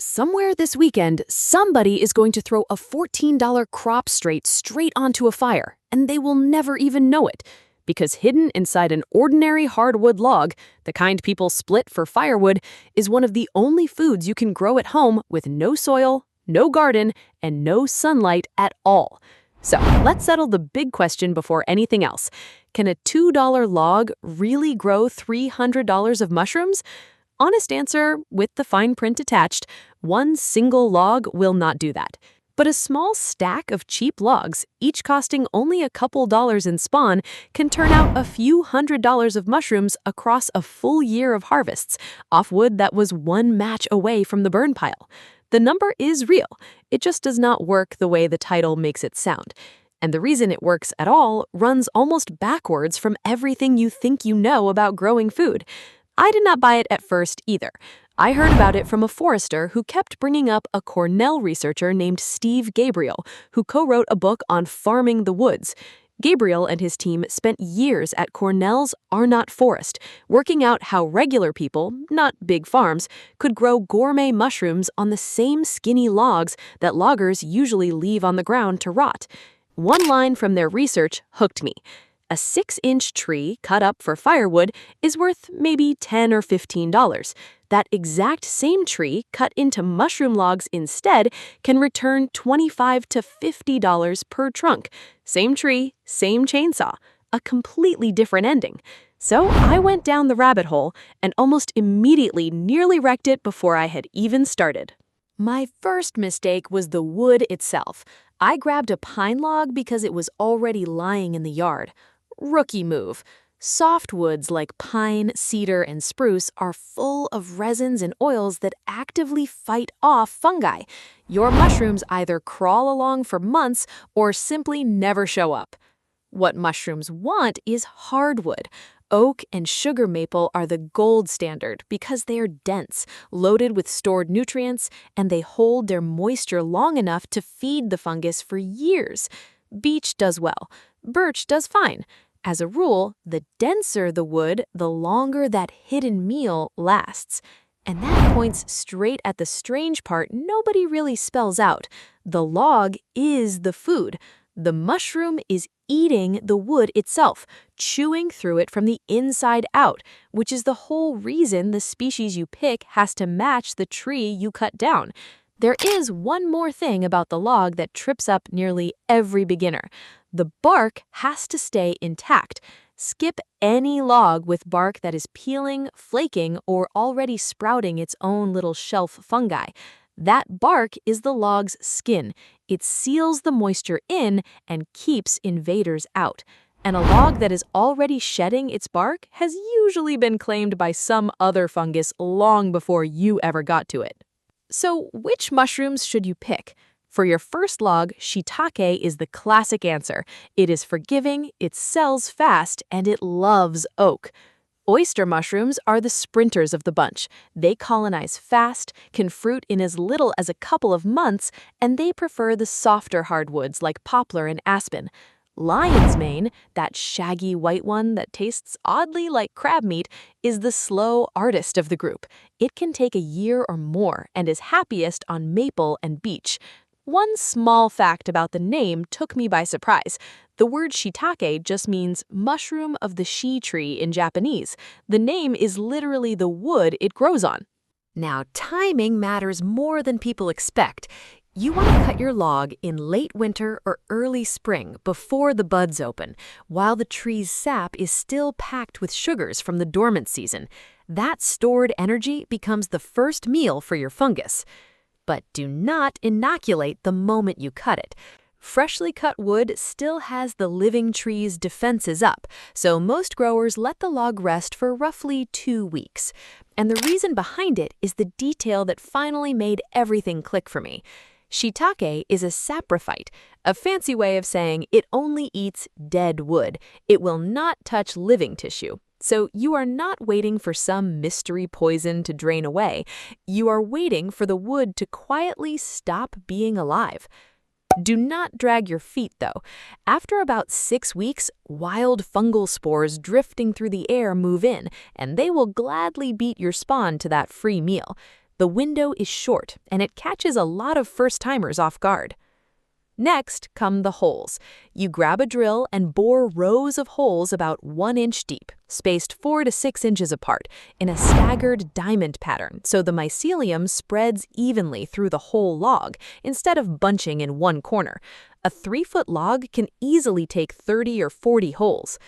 Somewhere this weekend, somebody is going to throw a $14 crop straight onto a fire, and they will never even know it. Because hidden inside an ordinary hardwood log, the kind people split for firewood, is one of the only foods you can grow at home with no soil, no garden, and no sunlight at all. So let's settle the big question before anything else. Can a $2 log really grow $300 of mushrooms? Honest answer, with the fine print attached, one single log will not do that. But a small stack of cheap logs, each costing only a couple dollars in spawn, can turn out a few $100s of mushrooms across a full year of harvests, off wood that was one match away from the burn pile. The number is real. It just does not work the way the title makes it sound. And the reason it works at all runs almost backwards from everything you think you know about growing food. I did not buy it at first either. I heard about it from a forester who kept bringing up a Cornell researcher named Steve Gabriel, who co-wrote a book on farming the woods. Gabriel and his team spent years at Cornell's Arnott Forest, working out how regular people, not big farms, could grow gourmet mushrooms on the same skinny logs that loggers usually leave on the ground to rot. One line from their research hooked me. A 6-inch tree cut up for firewood is worth maybe $10 or $15. That exact same tree cut into mushroom logs instead can return $25 to $50 per trunk. Same tree, same chainsaw, a completely different ending. So I went down the rabbit hole and almost immediately nearly wrecked it before I had even started. My first mistake was the wood itself. I grabbed a pine log because it was already lying in the yard. Rookie move. Softwoods like pine, cedar, and spruce are full of resins and oils that actively fight off fungi. Your mushrooms either crawl along for months or simply never show up. What mushrooms want is hardwood. Oak and sugar maple are the gold standard because they are dense, loaded with stored nutrients, and they hold their moisture long enough to feed the fungus for years. Beech does well. Birch does fine. As a rule, the denser the wood, the longer that hidden meal lasts. And that points straight at the strange part nobody really spells out. The log is the food. The mushroom is eating the wood itself, chewing through it from the inside out, which is the whole reason the species you pick has to match the tree you cut down. There is one more thing about the log that trips up nearly every beginner. The bark has to stay intact. Skip any log with bark that is peeling, flaking, or already sprouting its own little shelf fungi. That bark is the log's skin. It seals the moisture in and keeps invaders out. And a log that is already shedding its bark has usually been claimed by some other fungus long before you ever got to it. So, which mushrooms should you pick? For your first log, shiitake is the classic answer. It is forgiving, it sells fast, and it loves oak. Oyster mushrooms are the sprinters of the bunch. They colonize fast, can fruit in as little as a couple of months, and they prefer the softer hardwoods like poplar and aspen. Lion's mane, that shaggy white one that tastes oddly like crab meat, is the slow artist of the group. It can take a year or more and is happiest on maple and beech. One small fact about the name took me by surprise. The word shiitake just means mushroom of the shi tree in Japanese. The name is literally the wood it grows on. Now, timing matters more than people expect. You want to cut your log in late winter or early spring before the buds open, while the tree's sap is still packed with sugars from the dormant season. That stored energy becomes the first meal for your fungus. But do not inoculate the moment you cut it. Freshly cut wood still has the living tree's defenses up, so most growers let the log rest for roughly 2 weeks. And the reason behind it is the detail that finally made everything click for me. Shiitake is a saprophyte, a fancy way of saying it only eats dead wood. It will not touch living tissue. So you are not waiting for some mystery poison to drain away. You are waiting for the wood to quietly stop being alive. Do not drag your feet, though. After about 6 weeks, wild fungal spores drifting through the air move in, and they will gladly beat your spawn to that free meal. The The window is short, and it catches a lot of first-timers off guard. Next come the holes. You grab a drill and bore rows of holes about 1 inch deep, spaced 4 to 6 inches apart, in a staggered diamond pattern so the mycelium spreads evenly through the whole log instead of bunching in one corner. A 3-foot log can easily take 30 or 40 holes.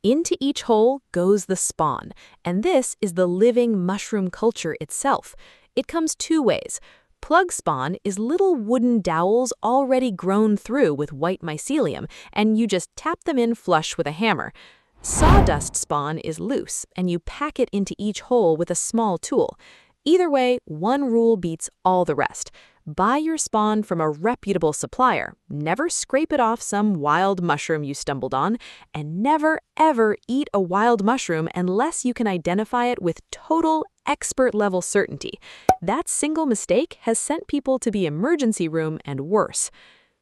Into each hole goes the spawn, and this is the living mushroom culture itself. It comes 2 ways. Plug spawn is little wooden dowels already grown through with white mycelium, and you just tap them in flush with a hammer. Sawdust spawn is loose, and you pack it into each hole with a small tool. Either way, one rule beats all the rest. Buy your spawn from a reputable supplier, never scrape it off some wild mushroom you stumbled on, and never ever eat a wild mushroom unless you can identify it with total expert-level certainty. That single mistake has sent people to the emergency room and worse.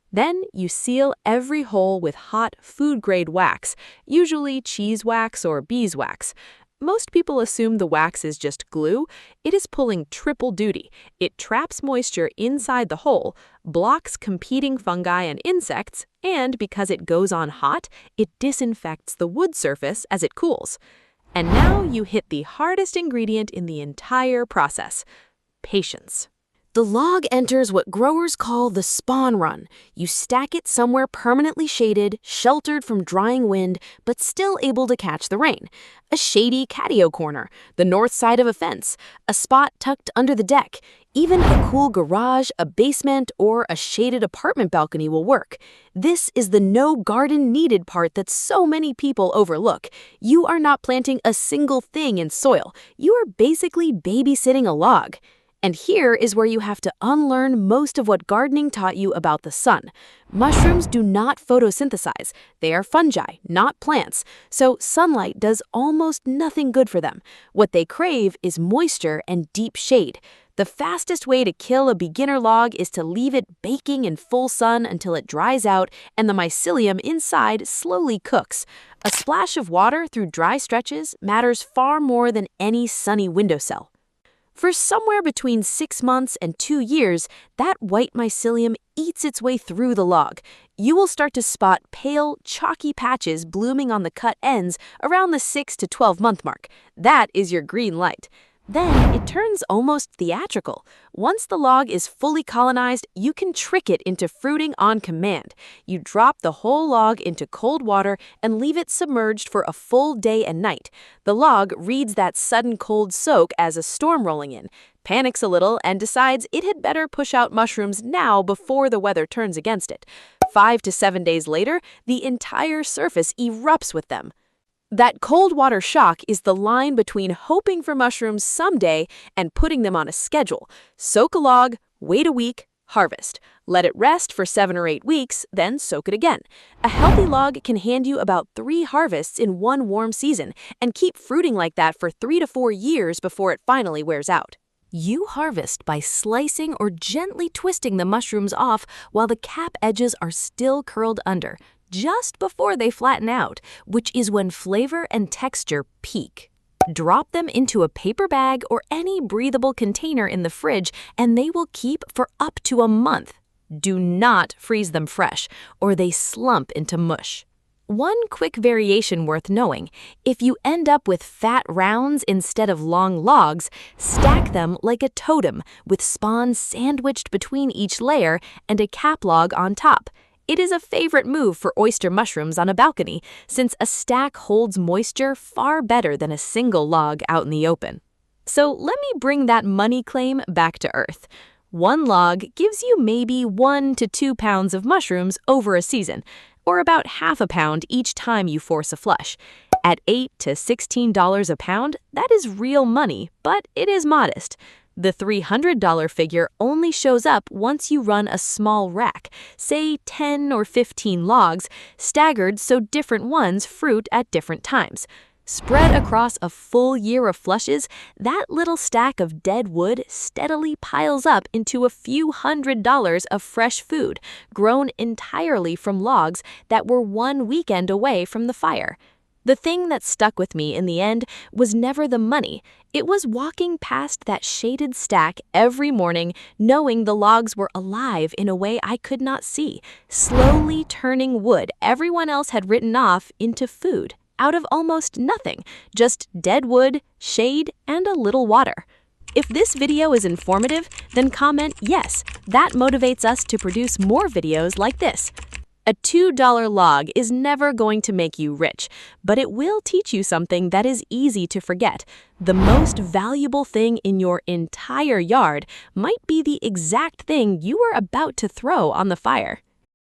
Then you seal every hole with hot food-grade wax, usually cheese wax or beeswax. Most people assume the wax is just glue. It is pulling triple duty. It traps moisture inside the hole, blocks competing fungi and insects, and because it goes on hot, it disinfects the wood surface as it cools. And now you hit the hardest ingredient in the entire process: patience. The log enters what growers call the spawn run. You stack it somewhere permanently shaded, sheltered from drying wind, but still able to catch the rain. A shady catio corner, the north side of a fence, a spot tucked under the deck. Even a cool garage, a basement, or a shaded apartment balcony will work. This is the no garden needed part that so many people overlook. You are not planting a single thing in soil. You are basically babysitting a log. And here is where you have to unlearn most of what gardening taught you about the sun. Mushrooms do not photosynthesize. They are fungi, not plants, so sunlight does almost nothing good for them. What they crave is moisture and deep shade. The fastest way to kill a beginner log is to leave it baking in full sun until it dries out and the mycelium inside slowly cooks. A splash of water through dry stretches matters far more than any sunny windowsill. For somewhere between 6 months and 2 years, that white mycelium eats its way through the log. You will start to spot pale, chalky patches blooming on the cut ends around the 6 to 12 month mark. That is your green light. Then it turns almost theatrical. Once the log is fully colonized, you can trick it into fruiting on command. You drop the whole log into cold water and leave it submerged for a full day and night. The log reads that sudden cold soak as a storm rolling in, panics a little, and decides it had better push out mushrooms now before the weather turns against it. 5 to 7 days later, the entire surface erupts with them. That cold water shock is the line between hoping for mushrooms someday and putting them on a schedule. Soak a log, wait a week, harvest. Let it rest for 7 or 8 weeks, then soak it again. A healthy log can hand you about 3 harvests in one warm season and keep fruiting like that for 3 to 4 years before it finally wears out. You harvest by slicing or gently twisting the mushrooms off while the cap edges are still curled under, just before they flatten out, which is when flavor and texture peak. Drop them into a paper bag or any breathable container in the fridge, and they will keep for up to a month. Do not freeze them fresh, or they slump into mush. One quick variation worth knowing: if you end up with fat rounds instead of long logs, stack them like a totem with spawn sandwiched between each layer and a cap log on top. It is a favorite move for oyster mushrooms on a balcony, since a stack holds moisture far better than a single log out in the open. So let me bring that money claim back to earth. One log gives you maybe 1 to 2 pounds of mushrooms over a season, or about half a pound each time you force a flush. At $8 to $16 a pound, that is real money, but it is modest. The $300 figure only shows up once you run a small rack, say 10 or 15 logs, staggered so different ones fruit at different times. Spread across a full year of flushes, that little stack of dead wood steadily piles up into a few $100s of fresh food, grown entirely from logs that were 1 weekend away from the fire. The thing that stuck with me in the end was never the money. It was walking past that shaded stack every morning, knowing the logs were alive in a way I could not see, slowly turning wood everyone else had written off into food, out of almost nothing, just dead wood, shade, and a little water. If this video is informative, then comment yes. That motivates us to produce more videos like this. A $2 log is never going to make you rich, but it will teach you something that is easy to forget. The most valuable thing in your entire yard might be the exact thing you were about to throw on the fire.